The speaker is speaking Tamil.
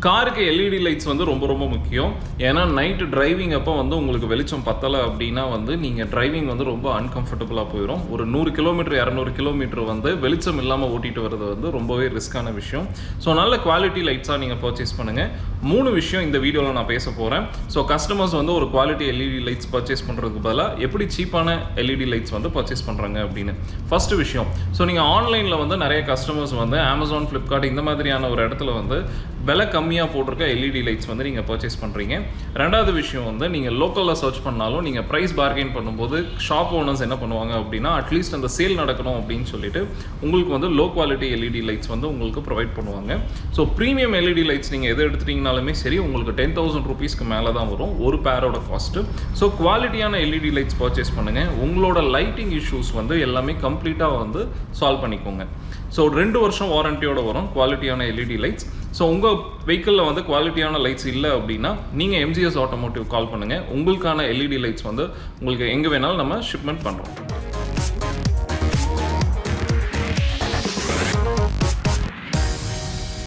காருக்கு எல்இடி லைட்ஸ் வந்து ரொம்ப ரொம்ப முக்கியம். ஏன்னா நைட்டு டிரைவிங் அப்போ வந்து உங்களுக்கு வெளிச்சம் பத்தலை அப்படின்னா வந்து நீங்கள் டிரைவிங் வந்து ரொம்ப அன்கம்ஃபர்டபுளாக போயிடும். ஒரு 100 கிலோமீட்டர் 200 கிலோமீட்டர் வந்து வெளிச்சம் இல்லாமல் ஓட்டிகிட்டு வர்றது வந்து ரொம்பவே ரிஸ்க்கான விஷயம். ஸோ நல்ல குவாலிட்டி லைட்ஸாக நீங்கள் பர்ச்சேஸ் பண்ணுங்கள். 3 விஷயம் இந்த வீடியோவில் நான் பேச போகிறேன். ஸோ கஸ்டமர்ஸ் வந்து ஒரு குவாலிட்டி எல்இடி லைட்ஸ் பர்ச்சேஸ் பண்ணுறதுக்கு பதிலாக எப்படி சீப்பான எல்இடி லைட்ஸ் வந்து பர்ச்சேஸ் பண்ணுறாங்க அப்படின்னு. ஃபஸ்ட்டு விஷயம், ஸோ நீங்கள் ஆன்லைனில் வந்து நிறைய கஸ்டமர்ஸ் வந்து அமேசான், ஃப்ளிப்கார்ட் இந்த மாதிரியான ஒரு இடத்துல வந்து விலை கம்மியாக போட்டிருக்க எல்இடி லைட்ஸ் வந்து நீங்கள் பர்ச்சேஸ் பண்ணுறீங்க. ரெண்டாவது விஷயம் வந்து நீங்கள் லோக்கலில் சர்ச் பண்ணாலும் நீங்கள் ப்ரைஸ் பார்கெயின் பண்ணும்போது ஷாப் ஓனர்ஸ் என்ன பண்ணுவாங்க அப்படின்னா அட்லீஸ்ட் அந்த சேல் நடக்கணும் அப்படின்னு சொல்லிட்டு உங்களுக்கு வந்து லோ குவாலிட்டி எல்இடி லைட்ஸ் வந்து உங்களுக்கு ப்ரொவைட் பண்ணுவாங்க. ஸோ ப்ரீமியம் எல்இடி லைட்ஸ் நீங்கள் எது எடுத்துட்டிங்கனாலுமே சரி உங்களுக்கு 10,000 ரூபீஸ்க்கு மேலே தான் வரும் ஒரு பேரோட காஸ்ட்டு. ஸோ குவாலிட்டியான எல்இடி லைட்ஸ் பர்ச்சேஸ் பண்ணுங்கள். உங்களோட லைட்டிங் இஷ்யூஸ் வந்து எல்லாமே கம்ப்ளீட்டாக வந்து சால்வ் பண்ணிக்கோங்க. ஸோ 2 வருஷம் வாரண்டியோட வரும் குவாலிட்டியான எல்இடி லைட்ஸ். ஸோ உங்கள் வெஹிக்கிளில் வந்து குவாலிட்டியான லைட்ஸ் இல்லை அப்படின்னா நீங்கள் MGS ஆட்டோமோட்டிவ் கால் பண்ணுங்கள். உங்களுக்கான எல்இடி லைட்ஸ் வந்து உங்களுக்கு எங்கே வேணாலும் நம்ம ஷிப்மெண்ட் பண்ணுறோம்.